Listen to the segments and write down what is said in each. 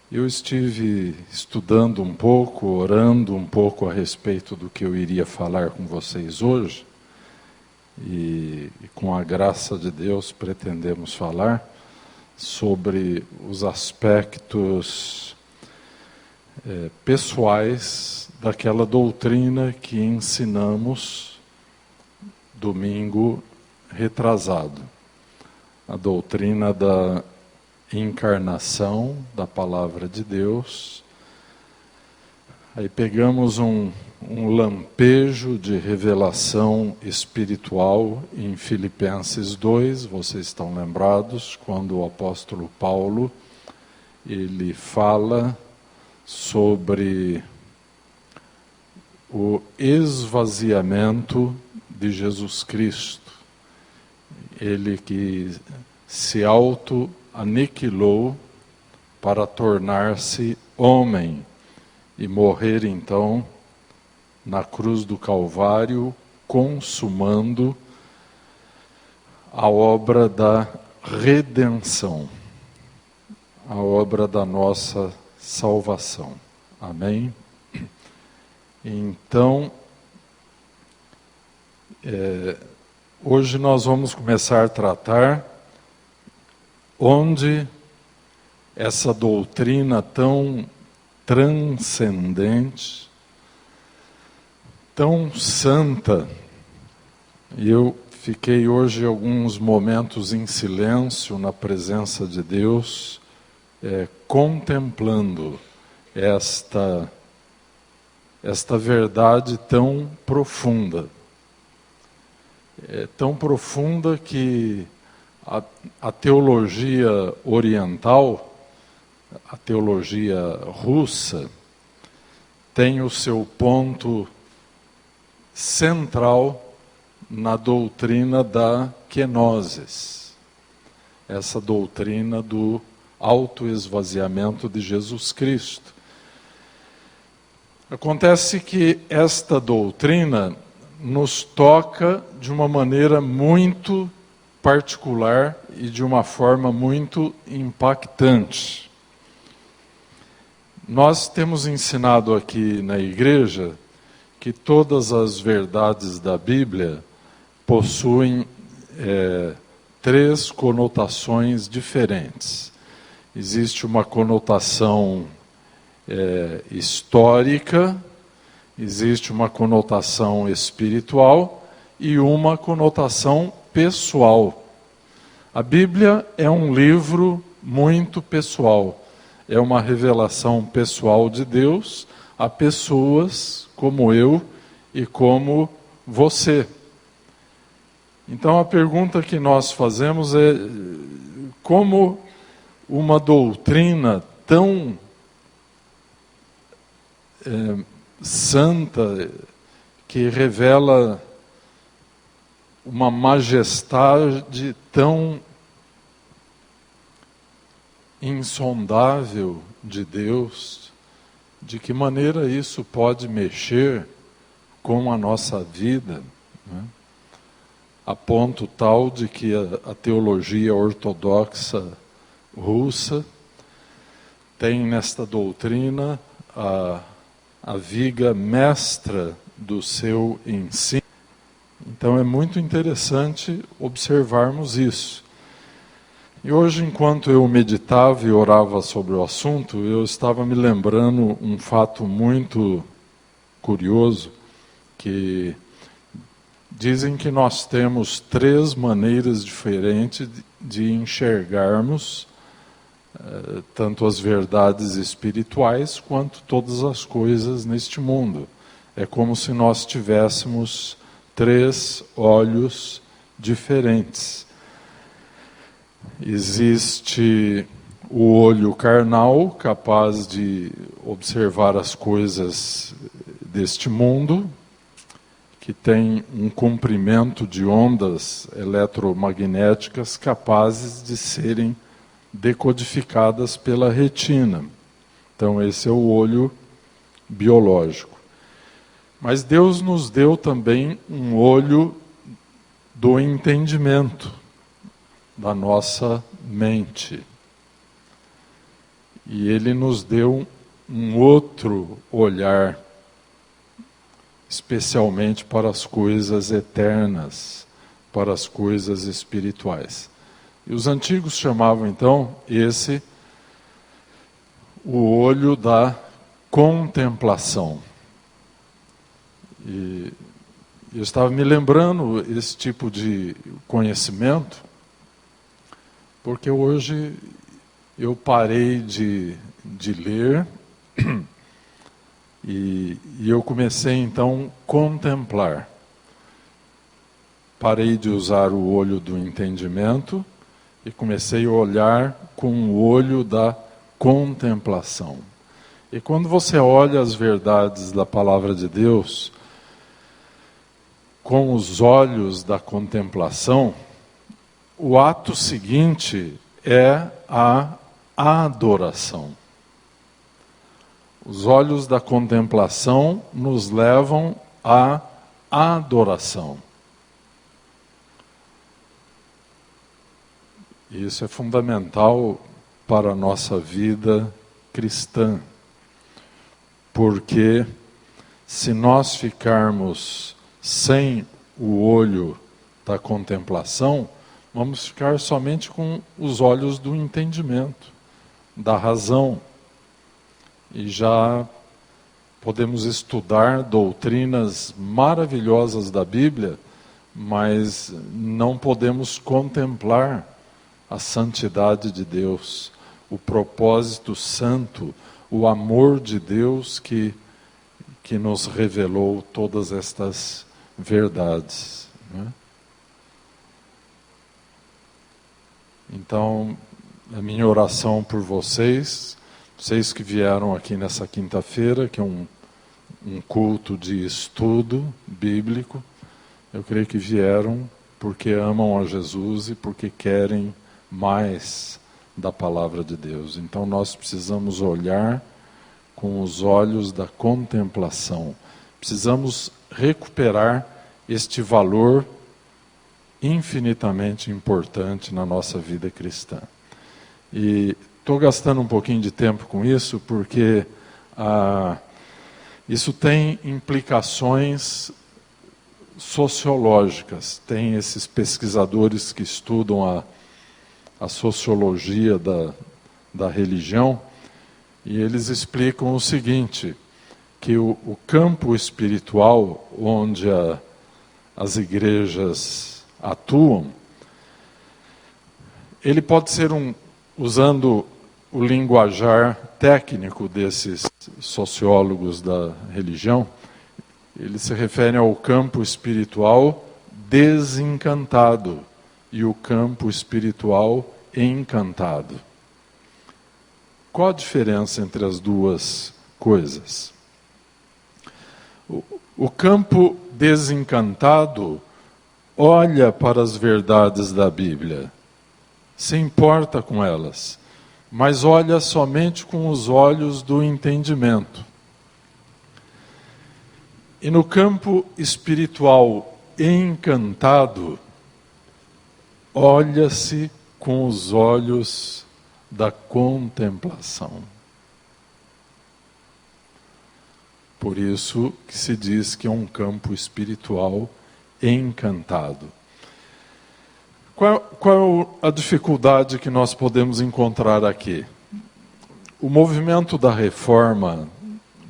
Eu estive estudando um pouco, orando um pouco a respeito do que eu iria falar com vocês hoje, e com a graça de Deus pretendemos falar sobre os aspectos pessoais daquela doutrina que ensinamos domingo retrasado. A doutrina da encarnação da palavra de Deus. Aí pegamos um lampejo de revelação espiritual em Filipenses 2, vocês estão lembrados, quando o apóstolo Paulo, ele fala sobre o esvaziamento de Jesus Cristo. Ele que se auto-aniquilou para tornar-se homem e morrer então na cruz do Calvário, consumando a obra da redenção, a obra da nossa salvação. Amém? Então, hoje nós vamos começar a tratar onde essa doutrina tão transcendente, tão santa, e eu fiquei hoje alguns momentos em silêncio na presença de Deus, contemplando esta verdade tão profunda. É tão profunda que a teologia oriental, a teologia russa, tem o seu ponto central na doutrina da kenosis, essa doutrina do autoesvaziamento de Jesus Cristo. Acontece que esta doutrina nos toca de uma maneira muito particular e de uma forma muito impactante. Nós temos ensinado aqui na igreja que todas as verdades da Bíblia possuem três conotações diferentes. Existe uma conotação histórica, existe uma conotação espiritual e uma conotação pessoal. A Bíblia é um livro muito pessoal. É uma revelação pessoal de Deus a pessoas como eu e como você. Então a pergunta que nós fazemos é como uma doutrina tão santa, que revela uma majestade tão insondável de Deus, de que maneira isso pode mexer com a nossa vida, né? A ponto tal de que a teologia ortodoxa russa tem nesta doutrina a viga mestra do seu ensino. Então é muito interessante observarmos isso. E hoje, enquanto eu meditava e orava sobre o assunto, eu estava me lembrando um fato muito curioso, que dizem que nós temos três maneiras diferentes de enxergarmos tanto as verdades espirituais quanto todas as coisas neste mundo. É como se nós tivéssemos três olhos diferentes. Existe o olho carnal, capaz de observar as coisas deste mundo, que tem um comprimento de ondas eletromagnéticas capazes de serem decodificadas pela retina. Então esse é o olho biológico. Mas Deus nos deu também um olho do entendimento, da nossa mente. E ele nos deu um outro olhar, especialmente para as coisas eternas, para as coisas espirituais. E os antigos chamavam então esse o olho da contemplação. E eu estava me lembrando esse tipo de conhecimento, porque hoje eu parei de ler e eu comecei então a contemplar. Parei de usar o olho do entendimento e comecei a olhar com o olho da contemplação. E quando você olha as verdades da palavra de Deus com os olhos da contemplação, o ato seguinte é a adoração. Os olhos da contemplação nos levam à adoração. Isso é fundamental para a nossa vida cristã, porque se nós ficarmos sem o olho da contemplação, vamos ficar somente com os olhos do entendimento, da razão. E já podemos estudar doutrinas maravilhosas da Bíblia, mas não podemos contemplar a santidade de Deus, o propósito santo, o amor de Deus que nos revelou todas estas verdades, né? Então, a minha oração por vocês que vieram aqui nessa quinta-feira, que é um culto de estudo bíblico, eu creio que vieram porque amam a Jesus e porque querem mais da palavra de Deus. Então nós precisamos olhar com os olhos da contemplação. Precisamos recuperar este valor infinitamente importante na nossa vida cristã. E estou gastando um pouquinho de tempo com isso porque isso tem implicações sociológicas. Tem esses pesquisadores que estudam a sociologia da religião, e eles explicam o seguinte, que o campo espiritual onde as igrejas atuam, ele pode ser usando o linguajar técnico desses sociólogos da religião, eles se referem ao campo espiritual desencantado e o campo espiritual encantado. Qual a diferença entre as duas coisas? O campo desencantado olha para as verdades da Bíblia, se importa com elas, mas olha somente com os olhos do entendimento. E no campo espiritual encantado, olha-se com os olhos da contemplação. Por isso que se diz que é um campo espiritual encantado. Qual a dificuldade que nós podemos encontrar aqui? O movimento da reforma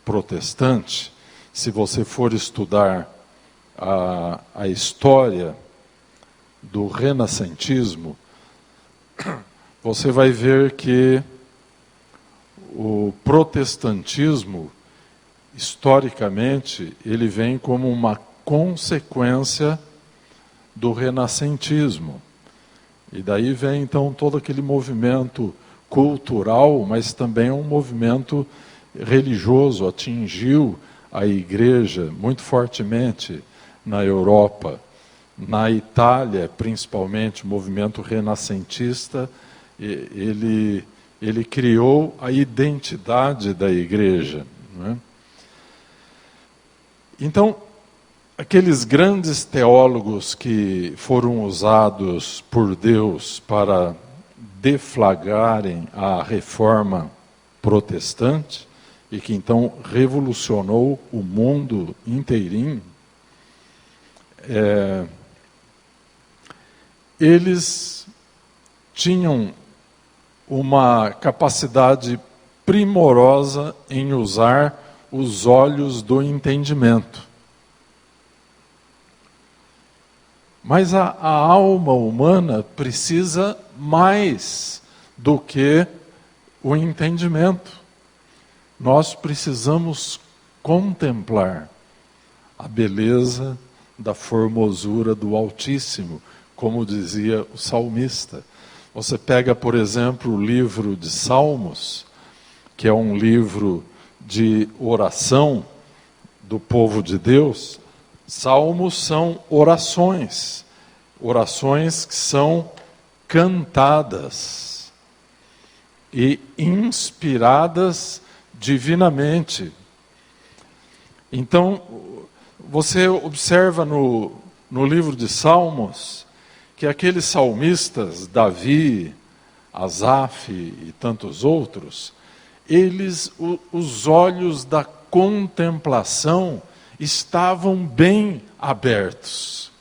protestante, se você for estudar a história do renascentismo, você vai ver que o protestantismo, historicamente, ele vem como uma consequência do renascentismo. E daí vem então todo aquele movimento cultural, mas também um movimento religioso, atingiu a igreja muito fortemente na Europa. Na Itália, principalmente, o movimento renascentista, ele criou a identidade da igreja, não é? Então, aqueles grandes teólogos que foram usados por Deus para deflagrarem a reforma protestante, e que então revolucionou o mundo inteirinho, eles tinham uma capacidade primorosa em usar os olhos do entendimento. Mas a alma humana precisa mais do que o entendimento. Nós precisamos contemplar a beleza da formosura do Altíssimo, como dizia o salmista. Você pega, por exemplo, o livro de Salmos, que é um livro de oração do povo de Deus. Salmos são orações que são cantadas e inspiradas divinamente. Então, você observa no livro de Salmos que aqueles salmistas, Davi, Asaf e tantos outros, os olhos da contemplação estavam bem abertos.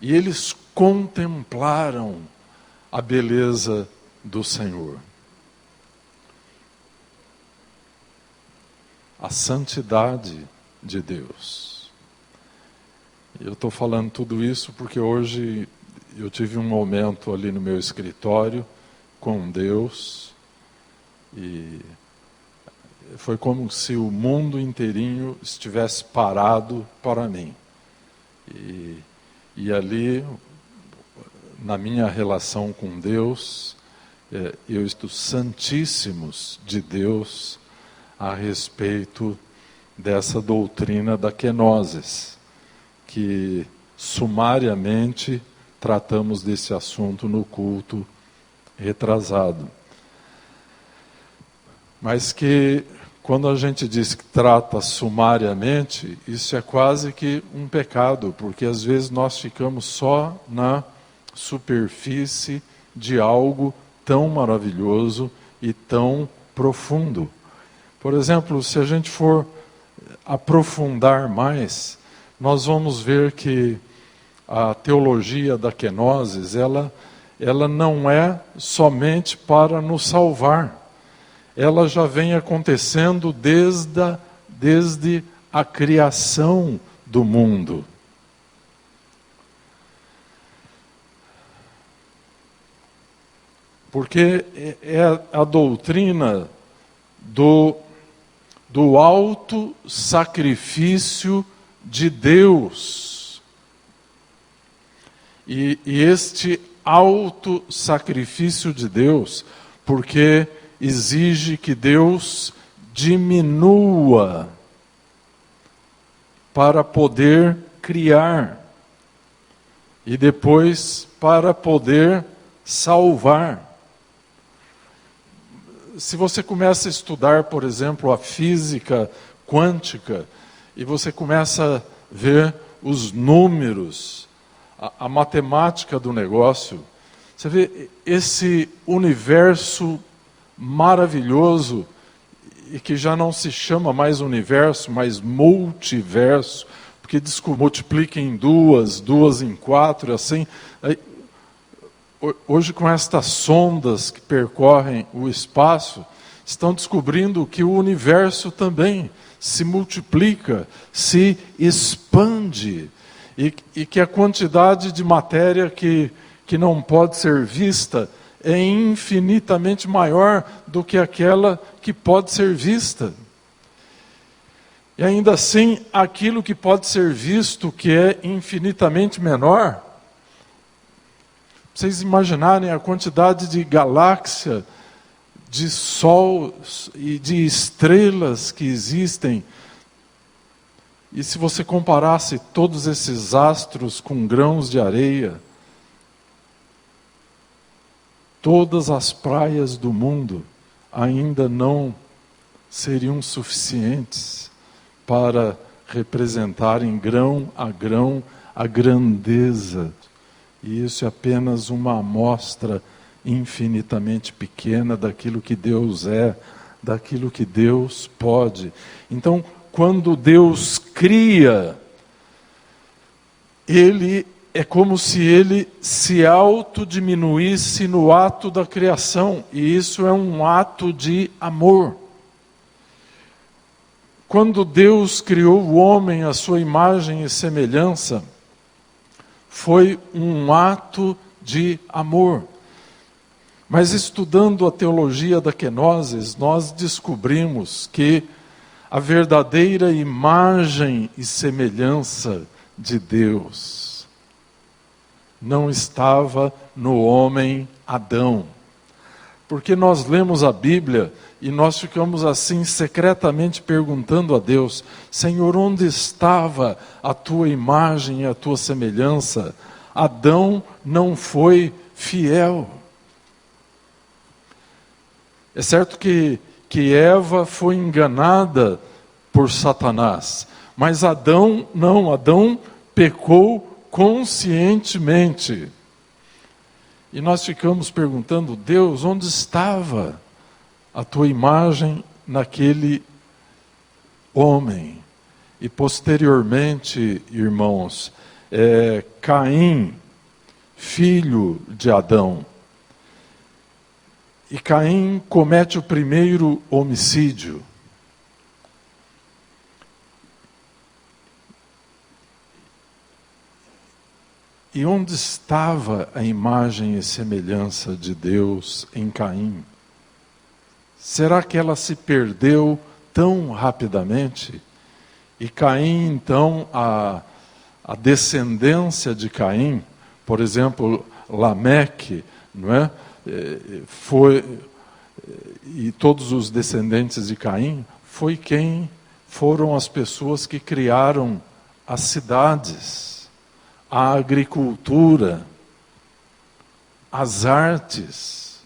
E eles contemplaram a beleza do Senhor. A santidade de Deus. Eu estou falando tudo isso porque hoje eu tive um momento ali no meu escritório com Deus e foi como se o mundo inteirinho estivesse parado para mim. E ali, na minha relação com Deus, eu estou santíssimos de Deus a respeito dessa doutrina da kenosis, que sumariamente tratamos desse assunto no culto retrasado. Mas que, quando a gente diz que trata sumariamente, isso é quase que um pecado, porque às vezes nós ficamos só na superfície de algo tão maravilhoso e tão profundo. Por exemplo, se a gente for aprofundar mais, nós vamos ver que a teologia da kenosis, ela não é somente para nos salvar. Ela já vem acontecendo desde a criação do mundo. Porque é a doutrina do alto sacrifício de Deus. E este alto sacrifício de Deus, porque exige que Deus diminua para poder criar e depois para poder salvar. Se você começa a estudar, por exemplo, a física quântica e você começa a ver os números, a matemática do negócio, você vê esse universo maravilhoso, e que já não se chama mais universo, mas multiverso, porque multiplica em duas em 4, assim. Hoje, com estas sondas que percorrem o espaço, estão descobrindo que o universo também se multiplica, se expande, e que a quantidade de matéria que não pode ser vista é infinitamente maior do que aquela que pode ser vista. E ainda assim, aquilo que pode ser visto, que é infinitamente menor, vocês imaginarem a quantidade de galáxia, de sols e de estrelas que existem. E se você comparasse todos esses astros com grãos de areia, todas as praias do mundo ainda não seriam suficientes para representarem grão a grandeza. E isso é apenas uma amostra infinitamente pequena daquilo que Deus é daquilo que Deus pode. Então, quando Deus cria, é como se Ele se autodiminuísse no ato da criação, e isso é um ato de amor. Quando Deus criou o homem à sua imagem e semelhança, foi um ato de amor. Mas estudando a teologia da kenosis, nós descobrimos que a verdadeira imagem e semelhança de Deus não estava no homem Adão. Porque nós lemos a Bíblia e nós ficamos assim secretamente perguntando a Deus: Senhor, onde estava a tua imagem e a tua semelhança? Adão não foi fiel. É certo que Eva foi enganada por Satanás, mas Adão não, Adão pecou conscientemente. E nós ficamos perguntando: Deus, onde estava a tua imagem naquele homem? E posteriormente, irmãos, Caim, filho de Adão. E Caim comete o primeiro homicídio. E onde estava a imagem e semelhança de Deus em Caim? Será que ela se perdeu tão rapidamente? E Caim, então, a descendência de Caim, por exemplo, Lameque, não é? E todos os descendentes de Caim, foram as pessoas que criaram as cidades, a agricultura, as artes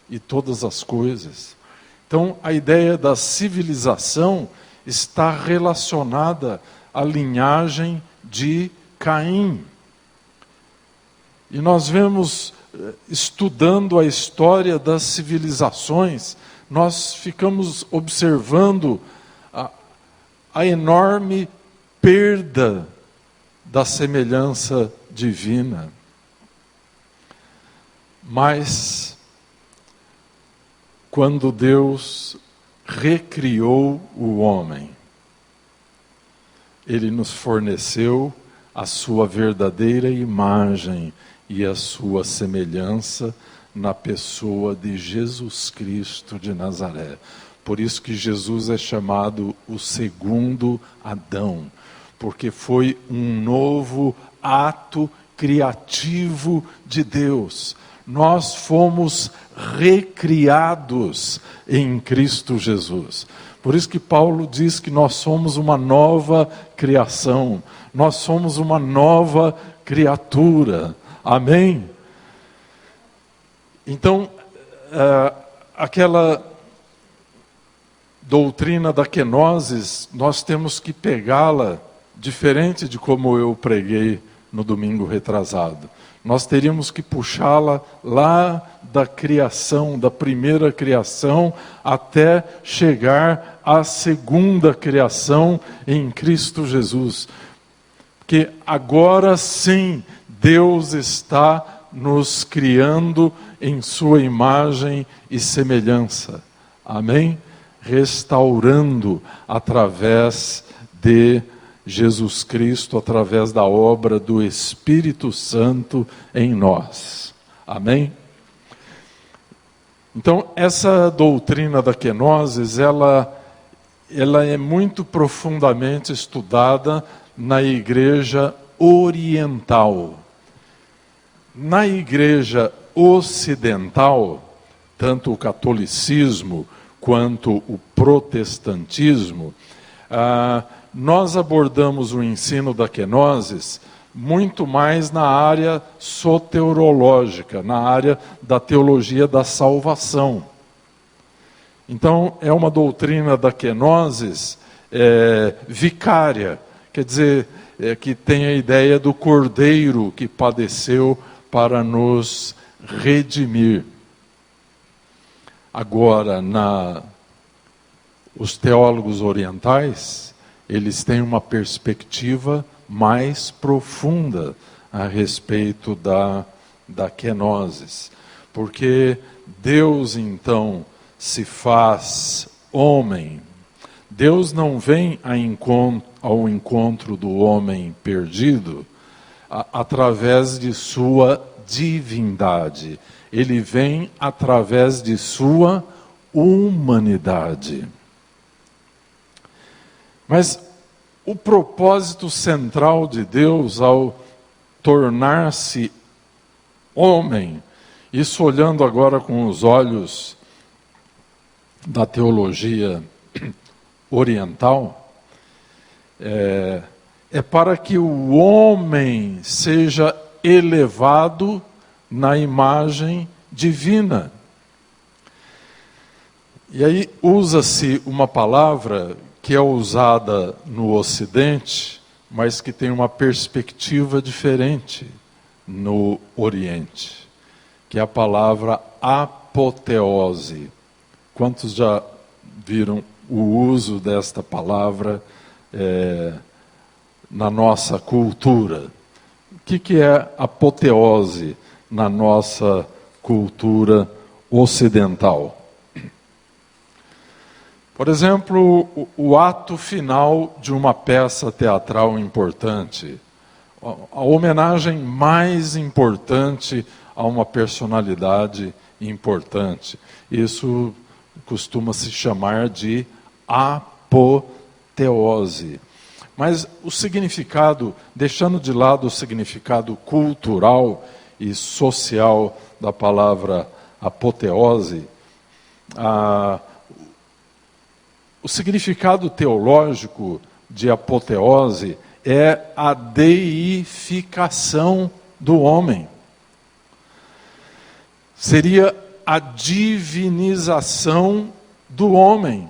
e todas as coisas. Então, a ideia da civilização está relacionada à linhagem de Caim. E nós vemos, estudando a história das civilizações, nós ficamos observando a enorme perda da semelhança divina. Mas, quando Deus recriou o homem, Ele nos forneceu a sua verdadeira imagem e a sua semelhança na pessoa de Jesus Cristo de Nazaré. Por isso que Jesus é chamado o segundo Adão, porque foi um novo ato criativo de Deus. Nós fomos recriados em Cristo Jesus. Por isso que Paulo diz que nós somos uma nova criação, nós somos uma nova criatura. Amém? Então, aquela doutrina da kenosis, nós temos que pegá-la diferente de como eu preguei no domingo retrasado. Nós teríamos que puxá-la lá da criação, da primeira criação, até chegar à segunda criação em Cristo Jesus. Porque agora sim, Deus está nos criando em sua imagem e semelhança. Amém? Restaurando através de Jesus Cristo, através da obra do Espírito Santo em nós. Amém? Então, essa doutrina da kenosis, ela é muito profundamente estudada na igreja oriental. Na igreja ocidental, tanto o catolicismo quanto o protestantismo, nós abordamos o ensino da kenosis muito mais na área soteriológica, na área da teologia da salvação. Então, é uma doutrina da kenosis vicária, quer dizer, que tem a ideia do Cordeiro que padeceu para nos redimir. Agora, Os teólogos orientais, eles têm uma perspectiva mais profunda a respeito da kenosis. Porque Deus, então, se faz homem. Deus não vem ao encontro do homem perdido através de sua divindade. Ele vem através de sua humanidade. Mas o propósito central de Deus ao tornar-se homem, isso olhando agora com os olhos da teologia oriental, é para que o homem seja elevado na imagem divina. E aí usa-se uma palavra que é usada no Ocidente, mas que tem uma perspectiva diferente no Oriente, que é a palavra apoteose. Quantos já viram o uso desta palavra na nossa cultura? O que é apoteose na nossa cultura ocidental? Por exemplo, o ato final de uma peça teatral importante, a homenagem mais importante a uma personalidade importante. Isso costuma se chamar de apoteose. Mas o significado, deixando de lado o significado cultural e social da palavra apoteose, o significado teológico de apoteose é a deificação do homem. Seria a divinização do homem.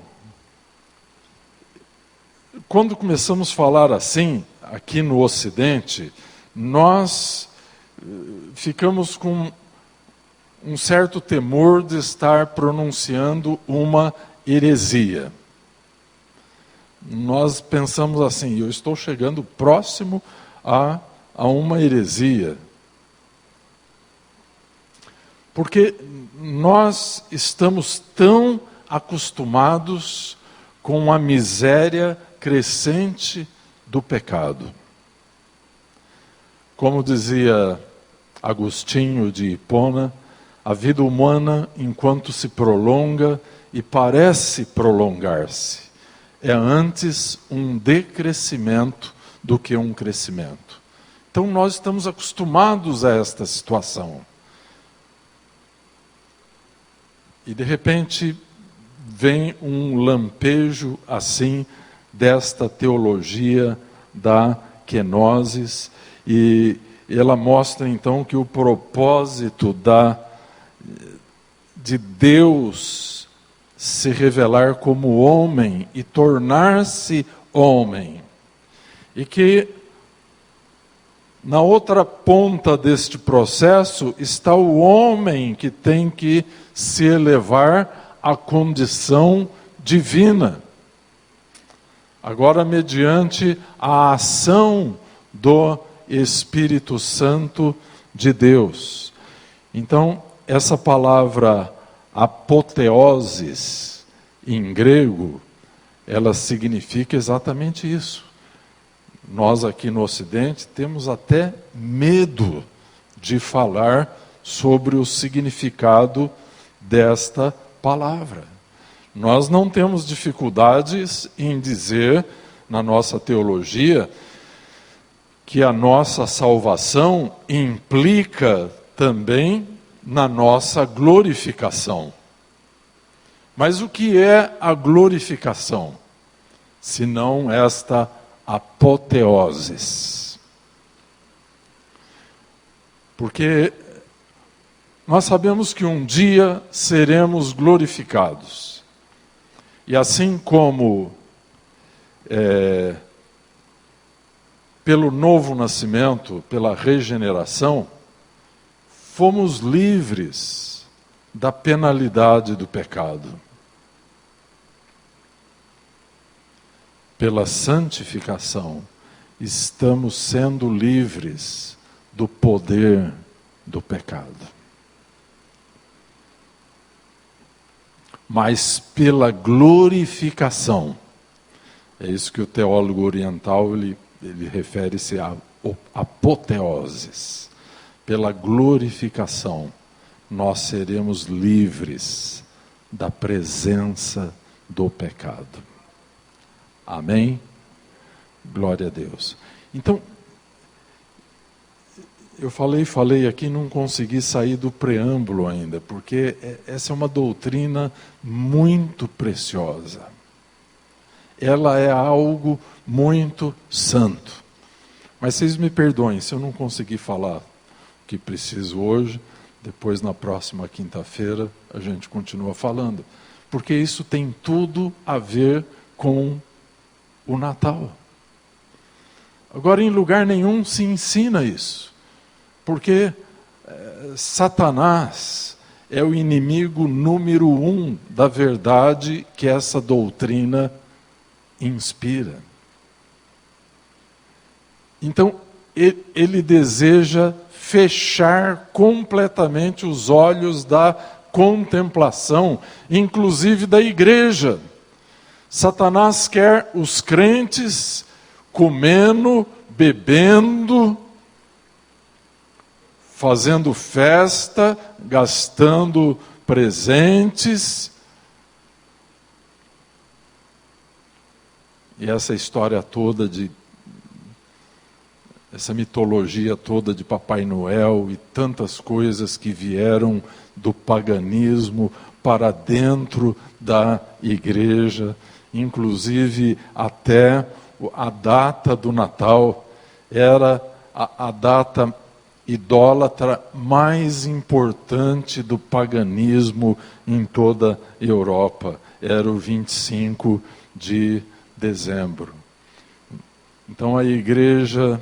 Quando começamos a falar assim, aqui no Ocidente, nós ficamos com um certo temor de estar pronunciando uma heresia. Nós pensamos assim, eu estou chegando próximo a uma heresia. Porque nós estamos tão acostumados com a miséria crescente do pecado. Como dizia Agostinho de Hipona, a vida humana, enquanto se prolonga e parece prolongar-se, é antes um decrescimento do que um crescimento. Então nós estamos acostumados a esta situação. E de repente vem um lampejo assim desta teologia da kenosis, e ela mostra então que o propósito de Deus se revelar como homem e tornar-se homem, e que na outra ponta deste processo está o homem que tem que se elevar à condição divina. Agora, mediante a ação do Espírito Santo de Deus. Então, essa palavra apoteoses, em grego, ela significa exatamente isso. Nós aqui no Ocidente temos até medo de falar sobre o significado desta palavra. Nós não temos dificuldades em dizer, na nossa teologia, que a nossa salvação implica também na nossa glorificação. Mas o que é a glorificação? Senão esta apoteoses. Porque nós sabemos que um dia seremos glorificados. E assim como pelo novo nascimento, pela regeneração, fomos livres da penalidade do pecado. pela santificação, estamos sendo livres do poder do pecado. Mas pela glorificação, é isso que o teólogo oriental ele refere-se a apoteoses. Pela glorificação, nós seremos livres da presença do pecado. Amém? Glória a Deus. Então, eu falei aqui, não consegui sair do preâmbulo ainda, porque essa é uma doutrina muito preciosa. Ela é algo muito santo. Mas vocês me perdoem se eu não conseguir falar o que preciso hoje, depois na próxima quinta-feira a gente continua falando. Porque isso tem tudo a ver com o Natal. Agora, em lugar nenhum se ensina isso. Porque Satanás é o inimigo número 1 da verdade que essa doutrina inspira. Então, ele deseja fechar completamente os olhos da contemplação, inclusive da igreja. Satanás quer os crentes comendo, bebendo, fazendo festa, gastando presentes. E essa história toda essa mitologia toda de Papai Noel e tantas coisas que vieram do paganismo para dentro da igreja, inclusive até a data do Natal era a data idólatra mais importante do paganismo em toda a Europa. Era o 25 de dezembro. Então a igreja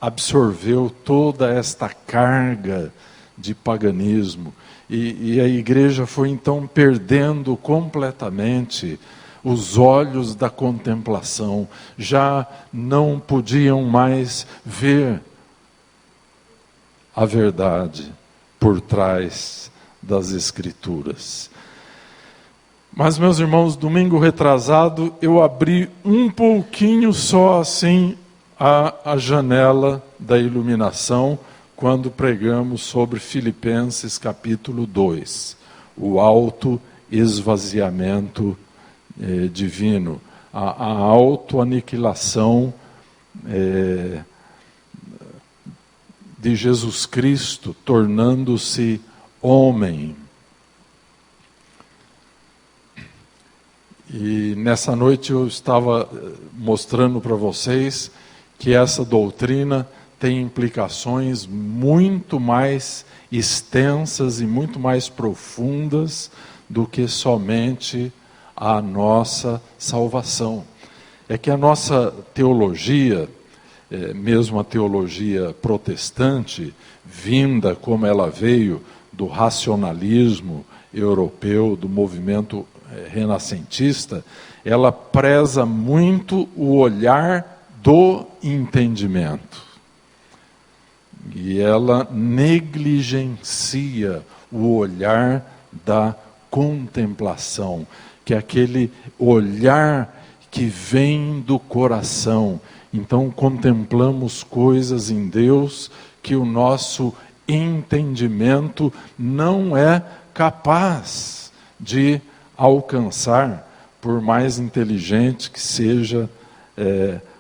absorveu toda esta carga de paganismo e a igreja foi então perdendo completamente os olhos da contemplação, já não podiam mais ver a verdade por trás das Escrituras. Mas, meus irmãos, domingo retrasado, eu abri um pouquinho só assim a janela da iluminação, quando pregamos sobre Filipenses capítulo 2, o auto-esvaziamento divino, a autoaniquilação de Jesus Cristo, tornando-se homem. E nessa noite eu estava mostrando para vocês que essa doutrina tem implicações muito mais extensas e muito mais profundas do que somente a nossa salvação. É que a nossa teologia, mesmo a teologia protestante, vinda como ela veio do racionalismo europeu, do movimento renascentista, ela preza muito o olhar do entendimento. E ela negligencia o olhar da contemplação, que é aquele olhar que vem do coração. Então contemplamos coisas em Deus que o nosso entendimento não é capaz de alcançar, por mais inteligente que seja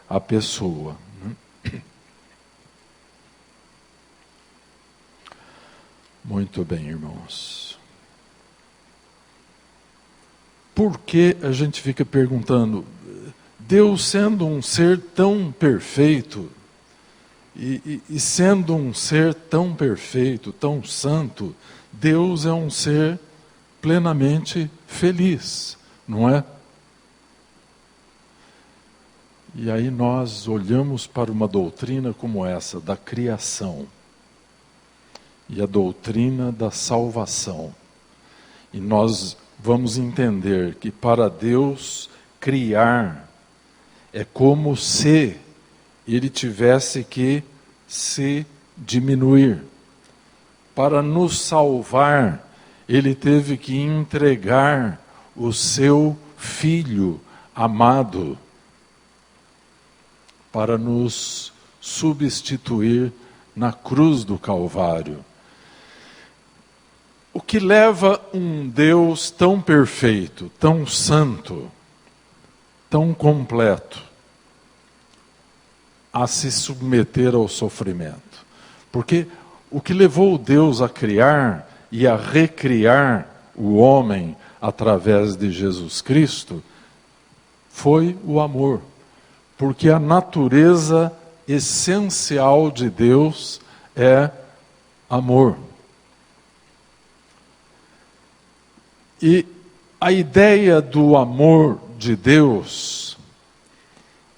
a pessoa. Muito bem, irmãos. Por que a gente fica perguntando, Deus sendo um ser tão perfeito, e sendo um ser tão perfeito, tão santo, Deus é um ser plenamente feliz, não é? E aí nós olhamos para uma doutrina como essa, da criação, e a doutrina da salvação. E nós vamos entender que para Deus, criar. É como se ele tivesse que se diminuir. Para nos salvar, ele teve que entregar o seu Filho amado para nos substituir na cruz do Calvário. O que leva um Deus tão perfeito, tão santo, tão completo, a se submeter ao sofrimento? Porque o que levou Deus a criar e a recriar o homem através de Jesus Cristo foi o amor. Porque a natureza essencial de Deus é amor. E a ideia do amor de Deus,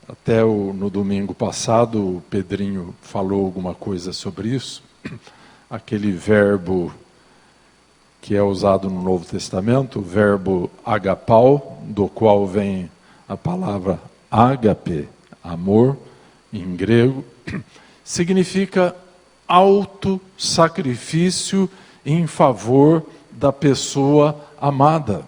até no domingo passado o Pedrinho falou alguma coisa sobre isso, aquele verbo que é usado no Novo Testamento, o verbo agapau, do qual vem a palavra ágape, amor, em grego, significa auto-sacrifício em favor da pessoa amada.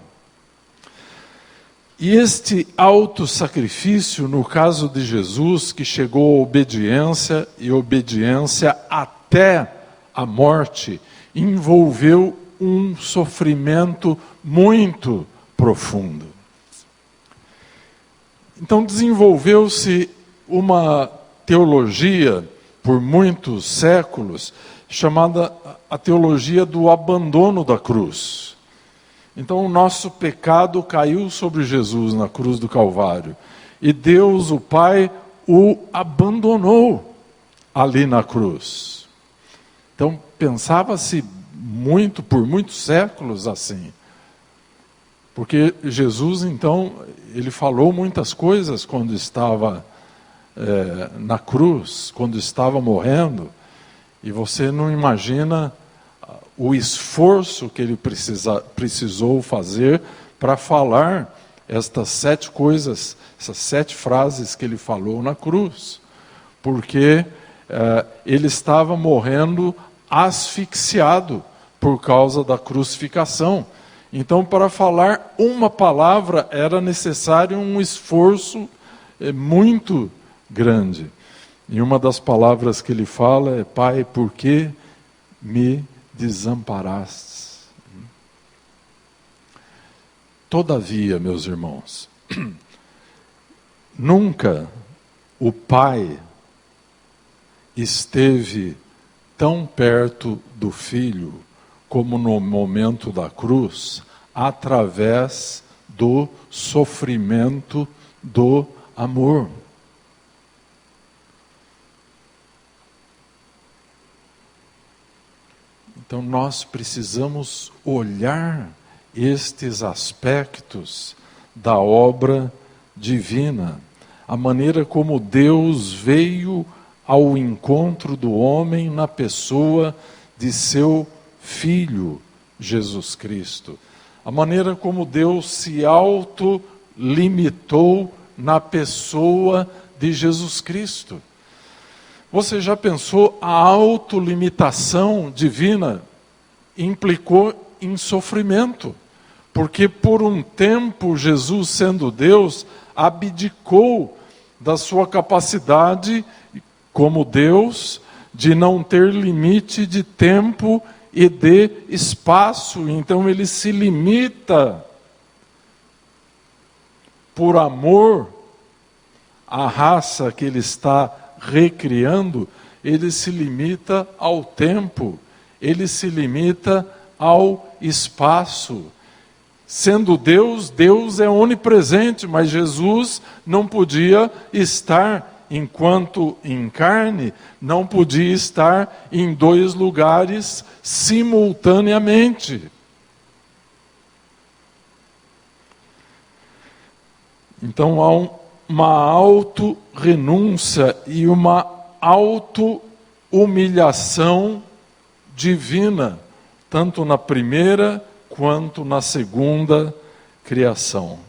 E este auto-sacrifício, no caso de Jesus, que chegou à obediência e obediência até a morte, envolveu um sofrimento muito profundo. Então desenvolveu-se uma teologia por muitos séculos chamada a teologia do abandono da cruz. Então o nosso pecado caiu sobre Jesus na cruz do Calvário e Deus, o Pai, o abandonou ali na cruz. Então pensava-se por muitos séculos assim. Porque Jesus, então, ele falou muitas coisas quando estava na cruz, quando estava morrendo, e você não imagina o esforço que ele precisou fazer para falar estas 7 coisas, essas 7 frases que ele falou na cruz. Porque ele estava morrendo asfixiado por causa da crucificação. Então, para falar uma palavra, era necessário um esforço muito grande. E uma das palavras que ele fala é: Pai, por que me desamparastes? Todavia, meus irmãos, nunca o Pai esteve tão perto do Filho como no momento da cruz, através do sofrimento do amor. Então nós precisamos olhar estes aspectos da obra divina, a maneira como Deus veio ao encontro do homem na pessoa de seu Filho, Jesus Cristo. A maneira como Deus se autolimitou na pessoa de Jesus Cristo. Você já pensou, a autolimitação divina implicou em sofrimento? Porque por um tempo Jesus, sendo Deus, abdicou da sua capacidade como Deus de não ter limite de tempo e de espaço. Então ele se limita, por amor à raça que ele está recriando, ele se limita ao tempo, ele se limita ao espaço. Sendo Deus, Deus é onipresente, mas Jesus não podia estar, enquanto em carne, não podia estar em 2 lugares simultaneamente. Então há uma auto-renúncia e uma auto-humilhação divina, tanto na primeira quanto na segunda criação.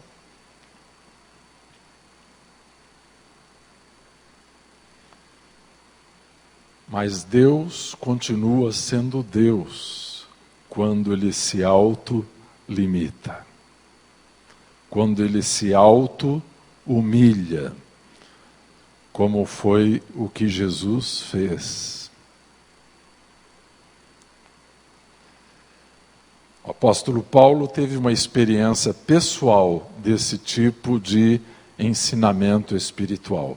Mas Deus continua sendo Deus quando Ele se auto-limita, quando Ele se auto-humilha, como foi o que Jesus fez. O apóstolo Paulo teve uma experiência pessoal desse tipo de ensinamento espiritual.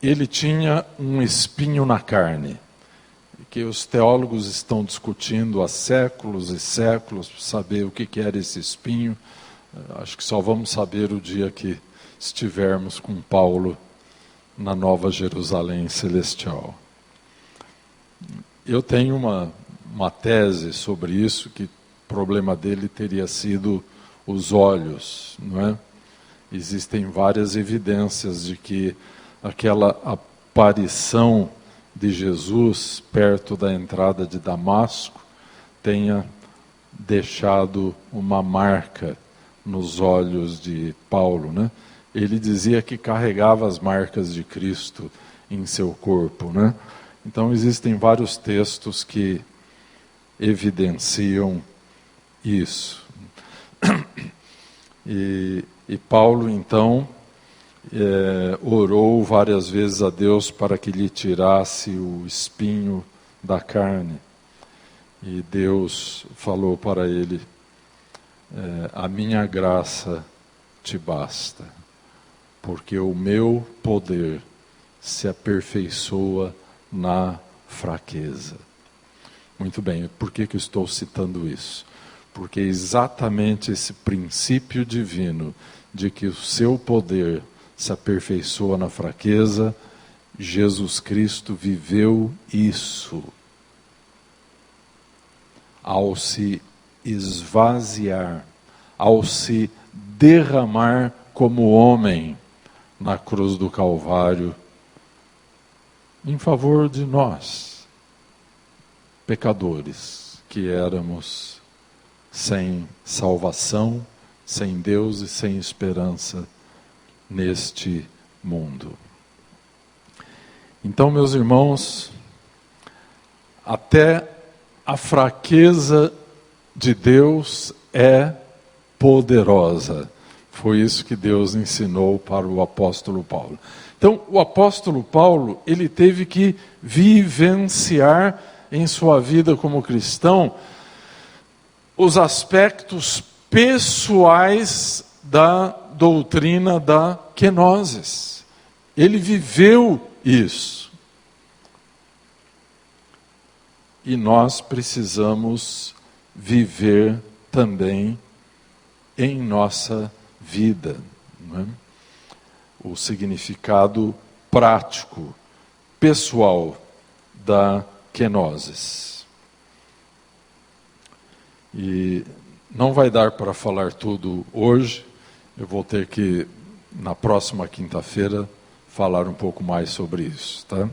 Ele tinha um espinho na carne, que os teólogos estão discutindo há séculos e séculos para saber o que era esse espinho. Acho que só vamos saber o dia que estivermos com Paulo na Nova Jerusalém Celestial. Eu tenho uma tese sobre isso, que o problema dele teria sido os olhos, não é? Existem várias evidências de que aquela aparição de Jesus perto da entrada de Damasco tenha deixado uma marca nos olhos de Paulo, né? Ele dizia que carregava as marcas de Cristo em seu corpo, né? Então existem vários textos que evidenciam isso. E Paulo, então, orou várias vezes a Deus para que lhe tirasse o espinho da carne. E Deus falou para ele, a minha graça te basta, porque o meu poder se aperfeiçoa na fraqueza. Muito bem, por que eu estou citando isso? Porque exatamente esse princípio divino de que o seu poder se aperfeiçoa na fraqueza, Jesus Cristo viveu isso ao se esvaziar, ao se derramar como homem na cruz do Calvário, em favor de nós, pecadores, que éramos sem salvação, sem Deus e sem esperança neste mundo. Então, meus irmãos, até a fraqueza de Deus é poderosa. Foi isso que Deus ensinou para o apóstolo Paulo. Então, o apóstolo Paulo, ele teve que vivenciar em sua vida como cristão os aspectos pessoais da doutrina da kenosis. Ele viveu isso. E nós precisamos viver também em nossa vida, não é? O significado prático, pessoal da kenosis. E não vai dar para falar tudo hoje, eu vou ter que, na próxima quinta-feira, falar um pouco mais sobre isso, tá?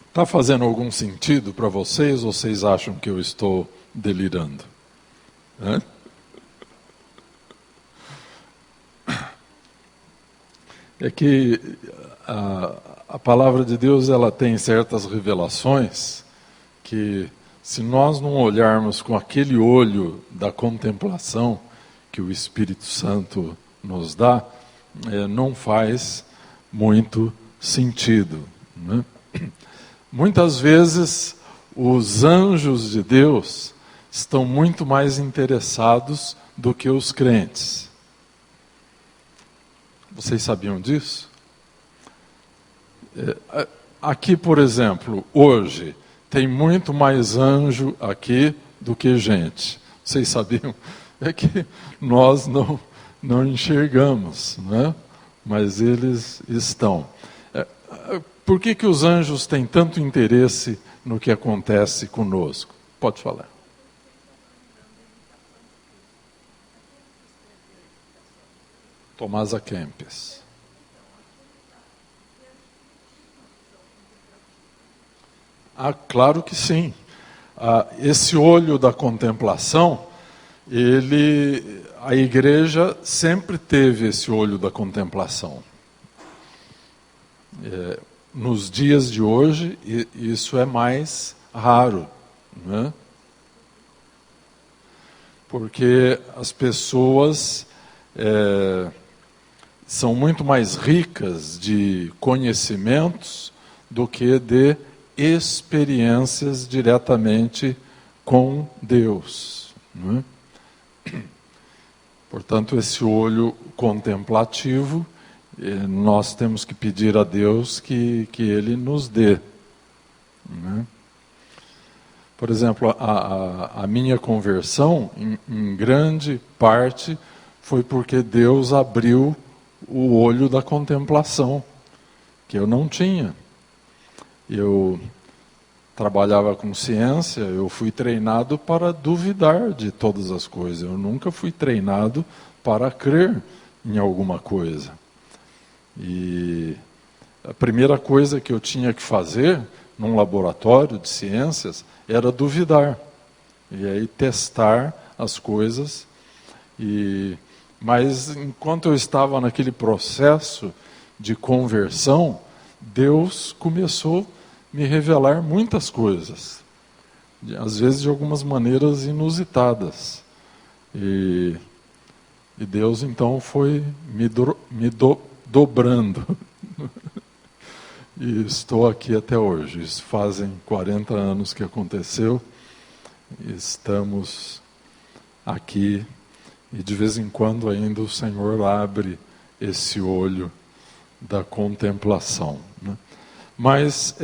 Está fazendo algum sentido para vocês ou vocês acham que eu estou delirando? Hã? É que a palavra de Deus, ela tem certas revelações que, se nós não olharmos com aquele olho da contemplação que o Espírito Santo nos dá, não faz muito sentido, né? Muitas vezes, os anjos de Deus estão muito mais interessados do que os crentes. Vocês sabiam disso? Aqui, por exemplo, hoje, tem muito mais anjo aqui do que gente. Vocês sabiam? É que nós não enxergamos, né? Mas eles estão. Por que os anjos têm tanto interesse no que acontece conosco? Pode falar. Tomás A. Kempis. Claro que sim. Esse olho da contemplação, a igreja sempre teve esse olho da contemplação. Nos dias de hoje, isso é mais raro, né? Porque as pessoas são muito mais ricas de conhecimentos do que de experiências diretamente com Deus, né? Portanto, esse olho contemplativo, nós temos que pedir a Deus que Ele nos dê, né? Por exemplo, a minha conversão, em grande parte, foi porque Deus abriu o olho da contemplação, que eu não tinha. Eu trabalhava com ciência, eu fui treinado para duvidar de todas as coisas. Eu nunca fui treinado para crer em alguma coisa. E a primeira coisa que eu tinha que fazer num laboratório de ciências era duvidar. E aí testar as coisas. Mas enquanto eu estava naquele processo de conversão, Deus começou a me revelar muitas coisas, às vezes de algumas maneiras inusitadas. E Deus então foi me dobrando. E estou aqui até hoje. Isso fazem 40 anos que aconteceu. Estamos aqui e de vez em quando ainda o Senhor abre esse olho da contemplação, né? Mas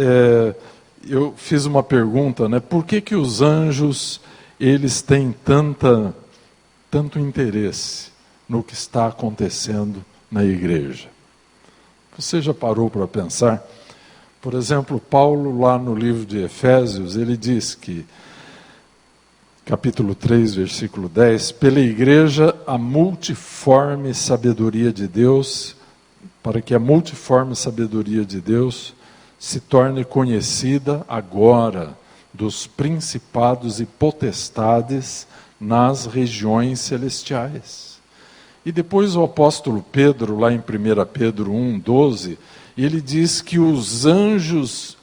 eu fiz uma pergunta, né? Por que os anjos eles têm tanto interesse no que está acontecendo na igreja? Você já parou para pensar? Por exemplo, Paulo, lá no livro de Efésios, ele diz que, capítulo 3, versículo 10, pela igreja a multiforme sabedoria de Deus, para que a multiforme sabedoria de Deus se torne conhecida agora dos principados e potestades nas regiões celestiais. E depois o apóstolo Pedro, lá em 1 Pedro 1,12, ele diz que os anjos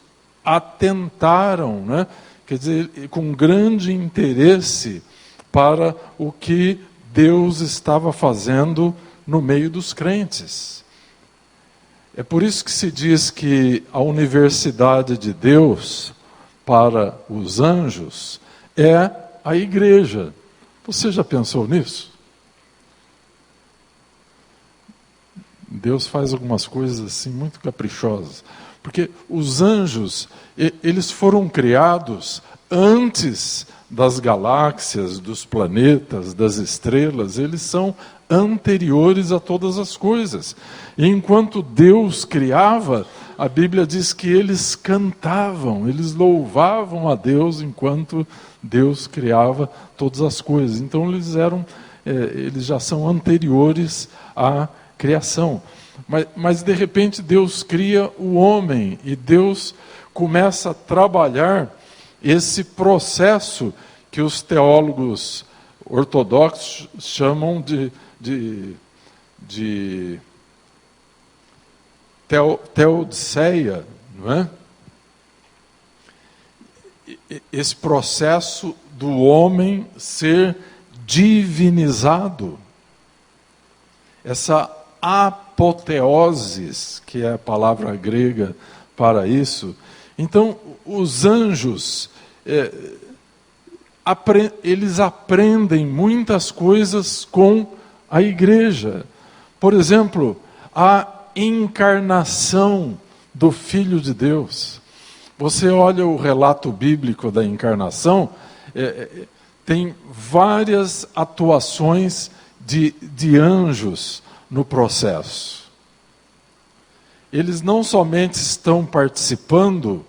atentaram, né? Quer dizer, com grande interesse para o que Deus estava fazendo no meio dos crentes. É por isso que se diz que a universidade de Deus para os anjos é a igreja. Você já pensou nisso? Deus faz algumas coisas assim muito caprichosas. Porque os anjos, eles foram criados antes das galáxias, dos planetas, das estrelas. Eles são anteriores a todas as coisas. E enquanto Deus criava, a Bíblia diz que eles cantavam, eles louvavam a Deus enquanto Deus criava todas as coisas. Então eles já são anteriores à criação. Mas de repente Deus cria o homem e Deus começa a trabalhar esse processo que os teólogos ortodoxos chamam de teodiceia, não é? Esse processo do homem ser divinizado, essa apoteoses, que é a palavra grega para isso. Então, os anjos, eles aprendem muitas coisas com a igreja. Por exemplo, a encarnação do Filho de Deus. Você olha o relato bíblico da encarnação, tem várias atuações de anjos no processo. Eles não somente estão participando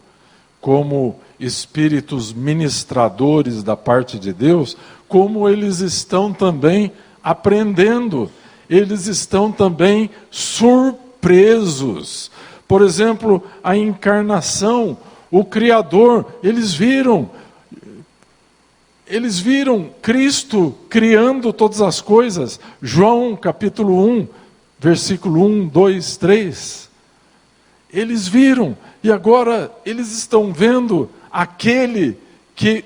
como espíritos ministradores da parte de Deus, como eles estão também aprendendo, eles estão também surpresos. Por exemplo, a encarnação, o Criador, eles viram, Eles viram Cristo criando todas as coisas. João capítulo 1, versículo 1, 2, 3. Eles viram, e agora eles estão vendo aquele que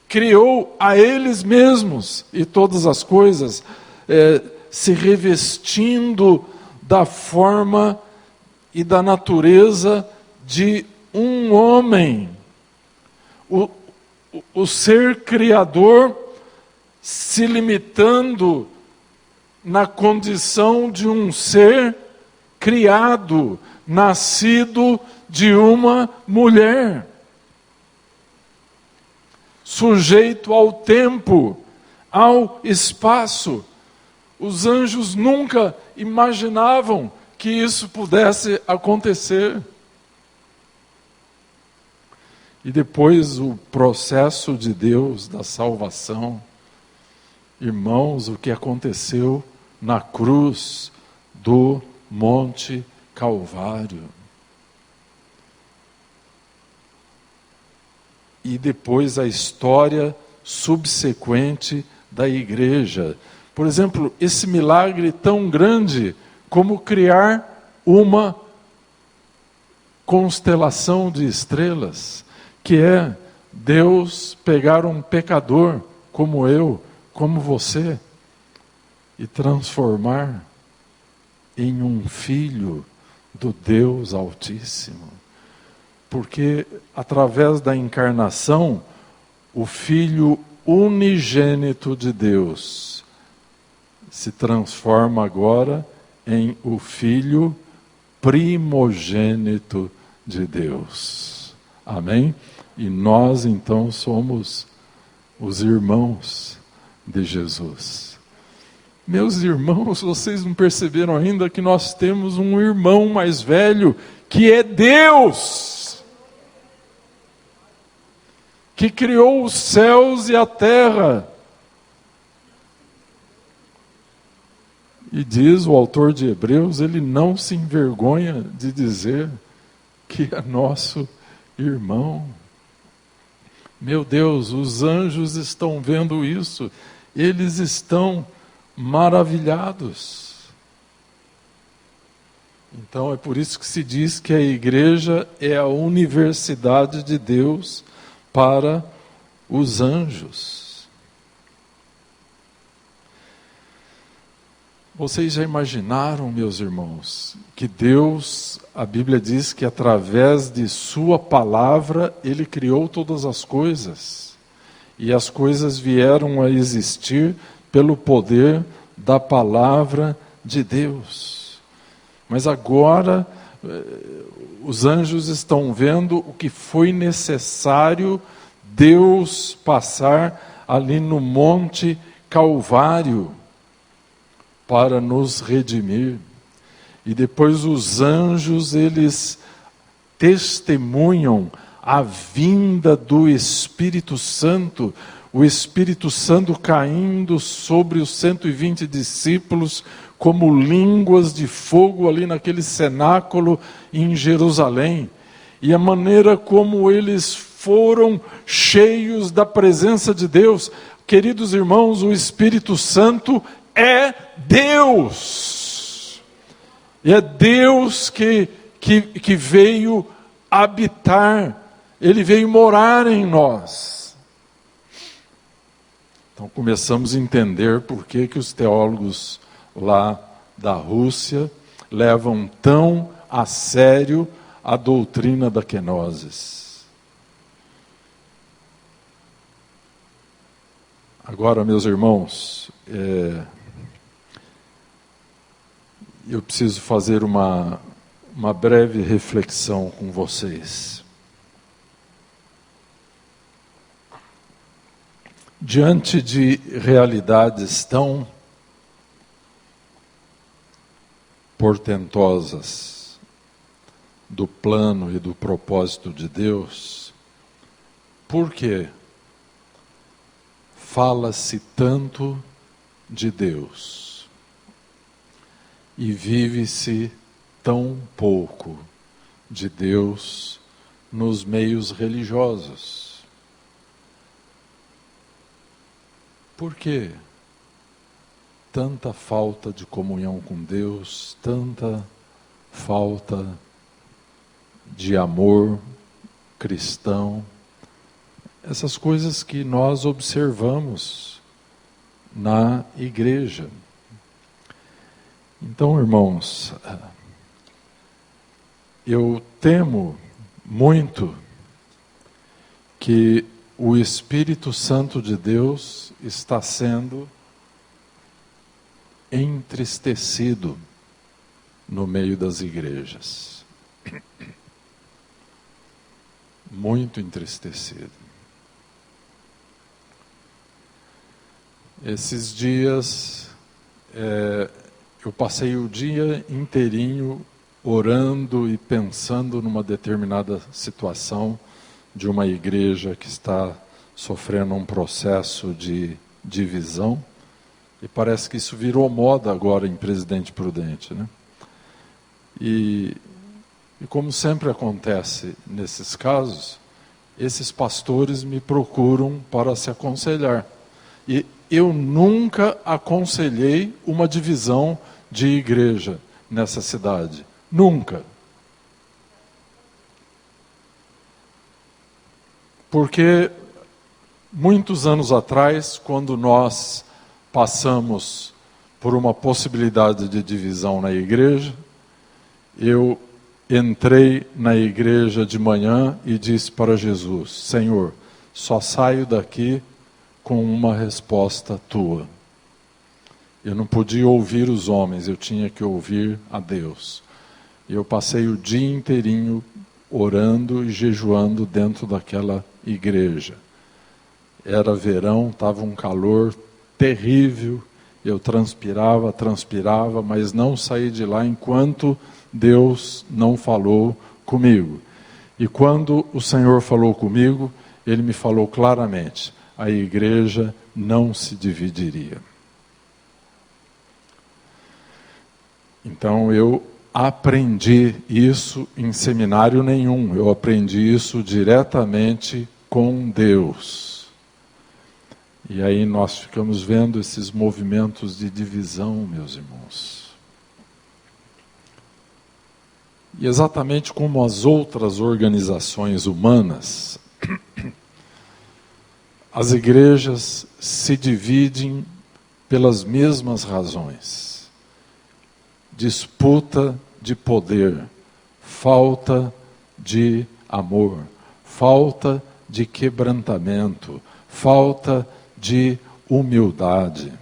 criou a eles mesmos e todas as coisas, se revestindo da forma e da natureza de um homem. O ser criador se limitando na condição de um ser criado, nascido de uma mulher, sujeito ao tempo, ao espaço. Os anjos nunca imaginavam que isso pudesse acontecer. E depois o processo de Deus da salvação. Irmãos, o que aconteceu na cruz do Monte Calvário. E depois a história subsequente da igreja. Por exemplo, esse milagre tão grande como criar uma constelação de estrelas, que é Deus pegar um pecador como eu, como você, e transformar em um filho do Deus Altíssimo. Porque através da encarnação, o Filho unigênito de Deus se transforma agora em o Filho primogênito de Deus. Amém? E nós então somos os irmãos de Jesus. Meus irmãos, vocês não perceberam ainda que nós temos um irmão mais velho, que é Deus, que criou os céus e a terra. E diz o autor de Hebreus, ele não se envergonha de dizer que é nosso irmão. Meu Deus, os anjos estão vendo isso, eles estão maravilhados. Então é por isso que se diz que a igreja é a universidade de Deus para os anjos. Vocês já imaginaram, meus irmãos, que Deus, a Bíblia diz que através de sua palavra, Ele criou todas as coisas. E as coisas vieram a existir pelo poder da palavra de Deus. Mas agora, os anjos estão vendo o que foi necessário Deus passar ali no Monte Calvário para nos redimir. E depois os anjos, eles testemunham a vinda do Espírito Santo, o Espírito Santo caindo sobre os 120 discípulos como línguas de fogo ali naquele cenáculo em Jerusalém. E a maneira como eles foram cheios da presença de Deus. Queridos irmãos, o Espírito Santo é Deus. E é Deus que veio habitar, Ele veio morar em nós. Então começamos a entender por que os teólogos lá da Rússia levam tão a sério a doutrina da kenosis. Agora, meus irmãos, eu preciso fazer uma breve reflexão com vocês. Diante de realidades tão portentosas do plano e do propósito de Deus, por que fala-se tanto de Deus e vive-se tão pouco de Deus nos meios religiosos? Por quê? Tanta falta de comunhão com Deus, tanta falta de amor cristão, essas coisas que nós observamos na igreja. Então, irmãos, eu temo muito que o Espírito Santo de Deus está sendo entristecido no meio das igrejas. Muito entristecido. Esses dias, eu passei o dia inteirinho orando e pensando numa determinada situação de uma igreja que está sofrendo um processo de divisão. E parece que isso virou moda agora em Presidente Prudente, né? E como sempre acontece nesses casos, esses pastores me procuram para se aconselhar. E eu nunca aconselhei uma divisão de igreja nessa cidade. Nunca. Porque muitos anos atrás, quando nós passamos por uma possibilidade de divisão na igreja, eu entrei na igreja de manhã e disse para Jesus: Senhor, só saio daqui com uma resposta tua. Eu não podia ouvir os homens, eu tinha que ouvir a Deus. E eu passei o dia inteirinho orando e jejuando dentro daquela igreja. Era verão, estava um calor terrível, eu transpirava, mas não saí de lá enquanto Deus não falou comigo. E quando o Senhor falou comigo, Ele me falou claramente: a igreja não se dividiria. Então eu aprendi isso em seminário nenhum, eu aprendi isso diretamente com Deus. E aí nós ficamos vendo esses movimentos de divisão, meus irmãos. E exatamente como as outras organizações humanas, as igrejas se dividem pelas mesmas razões. Disputa de poder, falta de amor, falta de quebrantamento, falta de humildade.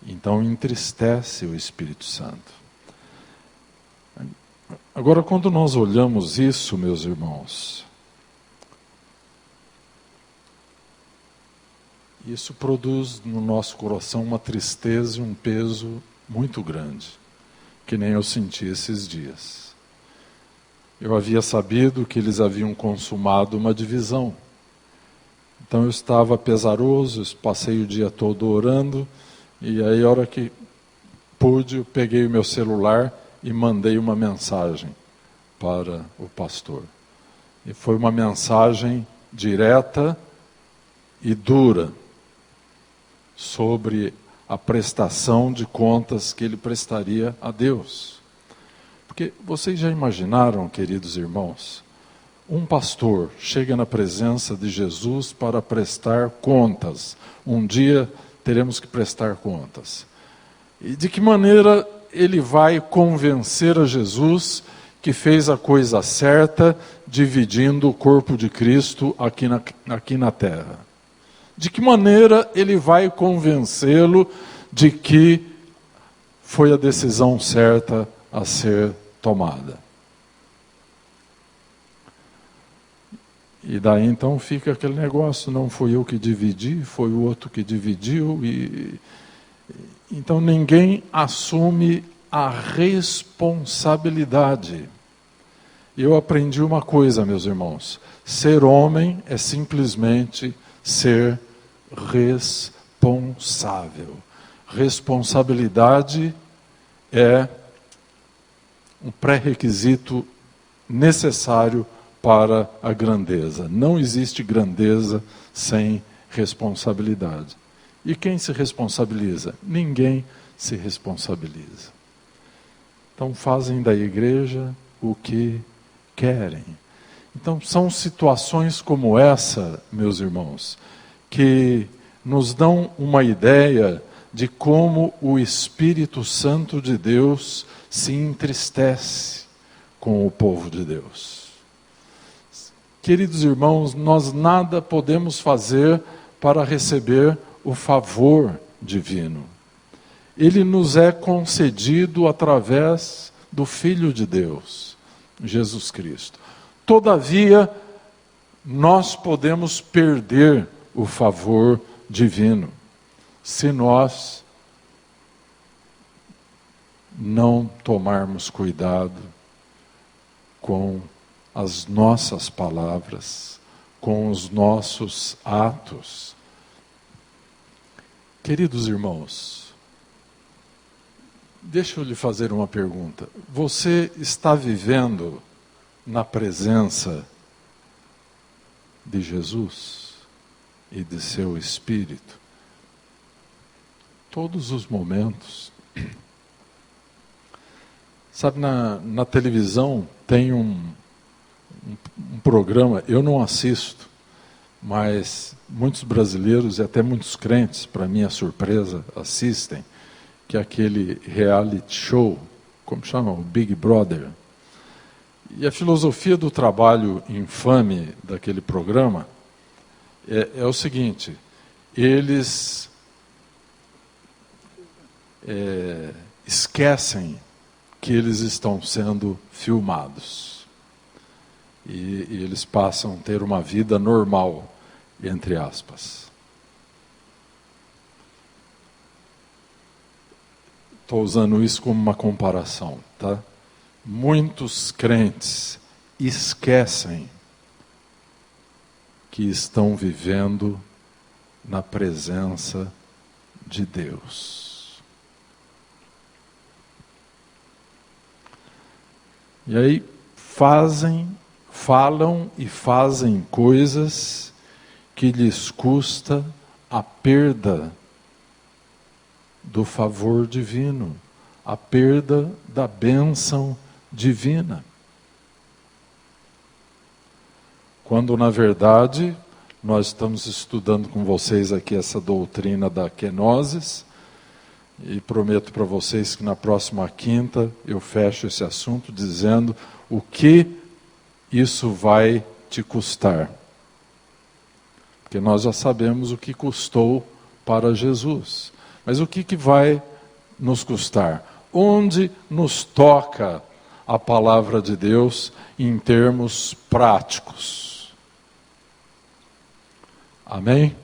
Então entristece o Espírito Santo. Agora, quando nós olhamos isso, meus irmãos, isso produz no nosso coração uma tristeza e um peso muito grande, que nem eu senti esses dias. Eu havia sabido que eles haviam consumado uma divisão. Então eu estava pesaroso, passei o dia todo orando, e aí a hora que pude, eu peguei o meu celular e mandei uma mensagem para o pastor. E foi uma mensagem direta e dura sobre a prestação de contas que ele prestaria a Deus. Porque vocês já imaginaram, queridos irmãos, um pastor chega na presença de Jesus para prestar contas. Um dia teremos que prestar contas. E de que maneira ele vai convencer a Jesus que fez a coisa certa, dividindo o corpo de Cristo aqui na terra? De que maneira ele vai convencê-lo de que foi a decisão certa a ser tomada? E daí então fica aquele negócio: não fui eu que dividi, foi o outro que dividiu. Então ninguém assume a responsabilidade. Eu aprendi uma coisa, meus irmãos: ser homem é simplesmente ser responsável. Responsabilidade é um pré-requisito necessário para a grandeza. Não existe grandeza sem responsabilidade. E quem se responsabiliza? Ninguém se responsabiliza. Então fazem da igreja o que querem. Então são situações como essa, meus irmãos, que nos dão uma ideia de como o Espírito Santo de Deus se entristece com o povo de Deus. Queridos irmãos, nós nada podemos fazer para receber o favor divino. Ele nos é concedido através do Filho de Deus, Jesus Cristo. Todavia, nós podemos perder o favor divino se nós não tomarmos cuidado com as nossas palavras, com os nossos atos. Queridos irmãos, deixa eu lhe fazer uma pergunta. Você está vivendo na presença de Jesus e de seu Espírito? Todos os momentos. Sabe, na televisão tem um programa, eu não assisto, mas muitos brasileiros e até muitos crentes, para minha surpresa, assistem, que é aquele reality show, como chama? O Big Brother. E a filosofia do trabalho infame daquele programa é o seguinte: eles esquecem que eles estão sendo filmados. E eles passam a ter uma vida normal, entre aspas. Estou usando isso como uma comparação, tá? Muitos crentes esquecem que estão vivendo na presença de Deus. E aí falam e fazem coisas que lhes custa a perda do favor divino, a perda da bênção divina. Quando, na verdade, nós estamos estudando com vocês aqui essa doutrina da kenosis, e prometo para vocês que na próxima quinta eu fecho esse assunto dizendo o que isso vai te custar. Porque nós já sabemos o que custou para Jesus. Mas o que vai nos custar? Onde nos toca a palavra de Deus em termos práticos? Amém?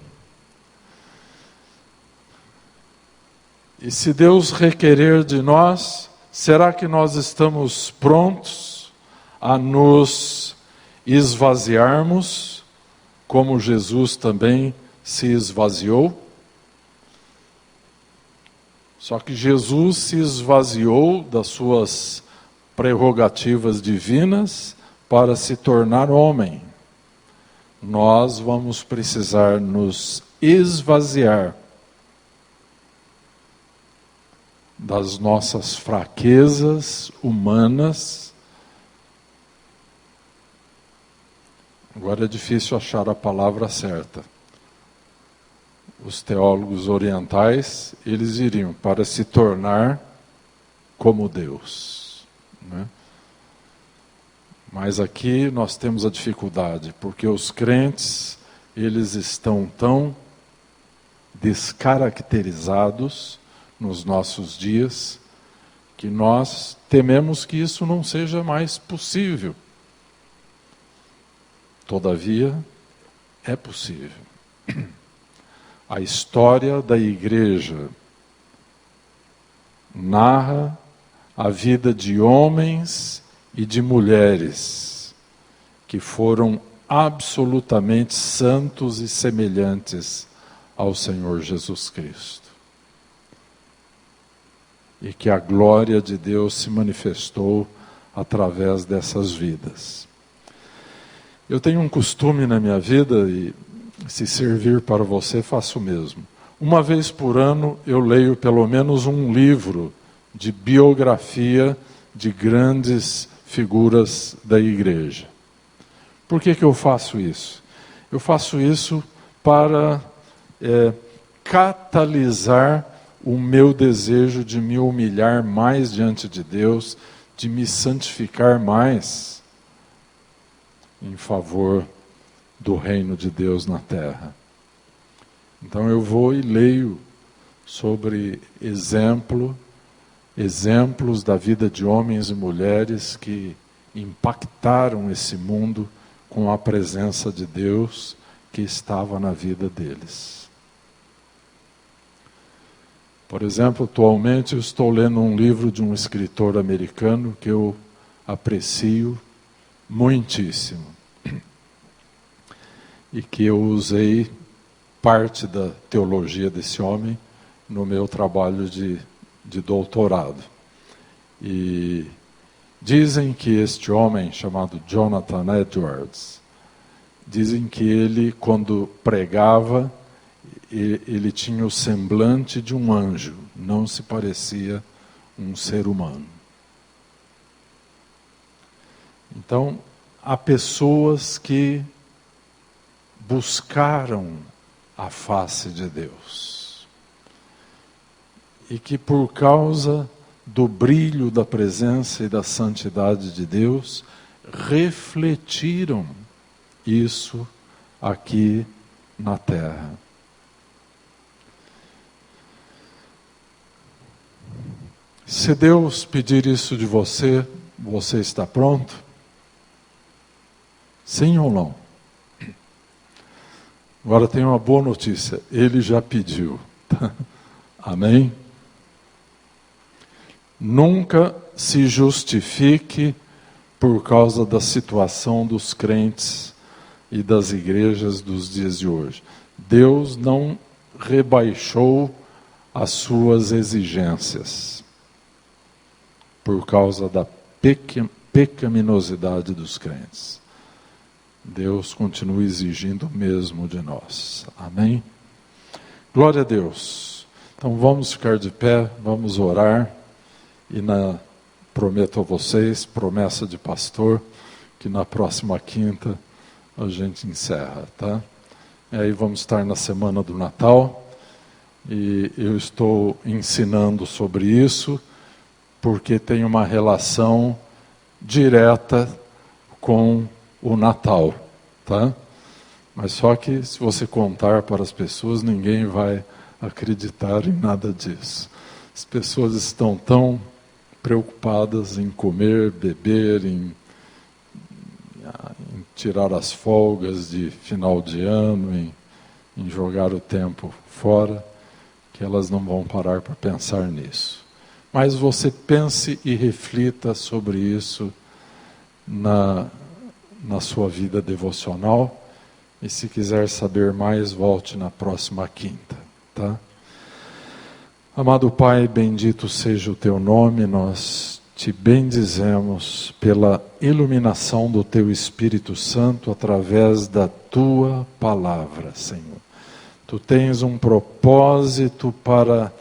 E se Deus requerer de nós, será que nós estamos prontos a nos esvaziarmos, como Jesus também se esvaziou? Só que Jesus se esvaziou das suas prerrogativas divinas para se tornar homem. Nós vamos precisar nos esvaziar das nossas fraquezas humanas. Agora é difícil achar a palavra certa. Os teólogos orientais, eles iriam para se tornar como Deus, né? Mas aqui nós temos a dificuldade, porque os crentes, eles estão tão descaracterizados nos nossos dias, que nós tememos que isso não seja mais possível. Todavia, é possível. A história da igreja narra a vida de homens e de mulheres que foram absolutamente santos e semelhantes ao Senhor Jesus Cristo. E que a glória de Deus se manifestou através dessas vidas. Eu tenho um costume na minha vida, e Se servir para você, faça o mesmo. Uma vez por ano, eu leio pelo menos um livro de biografia de grandes figuras da igreja. Por que eu faço isso? Eu faço isso para catalisar o meu desejo de me humilhar mais diante de Deus, de me santificar mais em favor do reino de Deus na terra. Então eu vou e leio sobre exemplos da vida de homens e mulheres que impactaram esse mundo com a presença de Deus que estava na vida deles. Por exemplo, atualmente eu estou lendo um livro de um escritor americano que eu aprecio muitíssimo e que eu usei parte da teologia desse homem no meu trabalho de doutorado. E dizem que este homem, chamado Jonathan Edwards, dizem que ele, quando pregava, ele tinha o semblante de um anjo, não se parecia um ser humano. Então, há pessoas que buscaram a face de Deus e que por causa do brilho da presença e da santidade de Deus refletiram isso aqui na terra. Se Deus pedir isso de você, você está pronto? Sim ou não? Agora tem uma boa notícia, Ele já pediu. Amém? Nunca se justifique por causa da situação dos crentes e das igrejas dos dias de hoje. Deus não rebaixou as suas exigências por causa da pecaminosidade dos crentes. Deus continua exigindo o mesmo de nós. Amém? Glória a Deus. Então vamos ficar de pé, vamos orar. E prometo a vocês, promessa de pastor, que na próxima quinta a gente encerra, tá? E aí vamos estar na semana do Natal. E eu estou ensinando sobre isso, porque tem uma relação direta com o Natal, tá? Mas só que se você contar para as pessoas, ninguém vai acreditar em nada disso. As pessoas estão tão preocupadas em comer, beber, em tirar as folgas de final de ano, em jogar o tempo fora, que elas não vão parar para pensar nisso. Mas você pense e reflita sobre isso na sua vida devocional. E se quiser saber mais, volte na próxima quinta, tá? Amado Pai, bendito seja o Teu nome, nós Te bendizemos pela iluminação do Teu Espírito Santo através da Tua palavra, Senhor. Tu tens um propósito para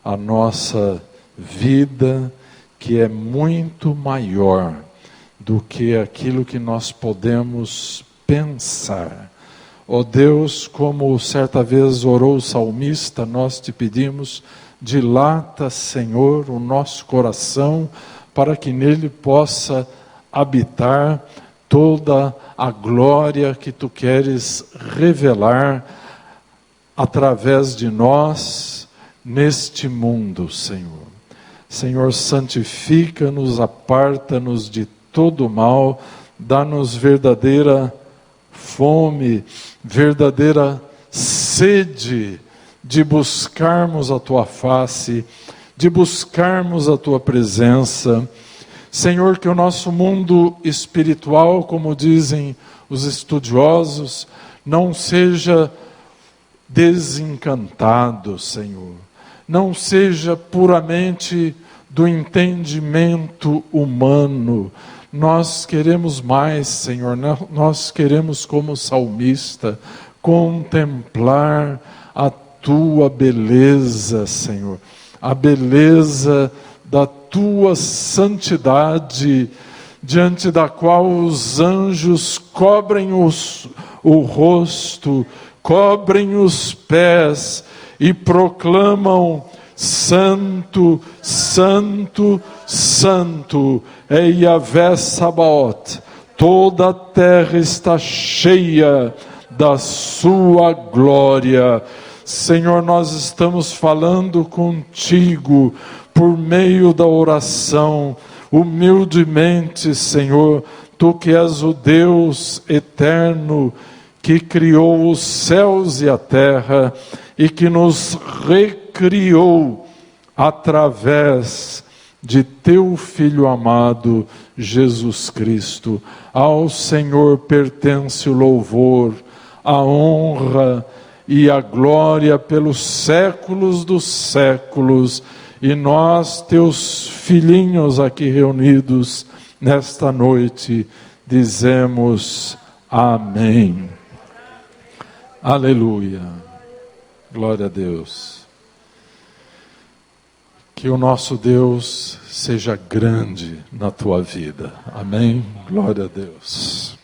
a nossa vida que é muito maior do que aquilo que nós podemos pensar. Ó Deus, como certa vez orou o salmista, nós te pedimos, dilata, Senhor, o nosso coração, para que nele possa habitar toda a glória que tu queres revelar através de nós neste mundo, Senhor. Senhor, santifica-nos, aparta-nos de todo mal, dá-nos verdadeira fome, verdadeira sede de buscarmos a Tua face, de buscarmos a Tua presença. Senhor, que o nosso mundo espiritual, como dizem os estudiosos, não seja desencantado, Senhor. Não seja puramente do entendimento humano. Nós queremos mais, Senhor. Nós queremos, como salmista, contemplar a tua beleza, Senhor, a beleza da tua santidade, diante da qual os anjos cobrem o rosto, cobrem os pés e proclamam: Santo, Santo, Santo é Yahvé Sabaoth. Toda a terra está cheia da sua glória. Senhor, nós estamos falando contigo por meio da oração, humildemente, Senhor, tu que és o Deus eterno, que criou os céus e a terra e que nos recriou através de teu Filho amado, Jesus Cristo. Ao Senhor pertence o louvor, a honra e a glória pelos séculos dos séculos. E nós, teus filhinhos aqui reunidos nesta noite, dizemos amém. Aleluia. Glória a Deus. Que o nosso Deus seja grande na tua vida. Amém? Glória a Deus.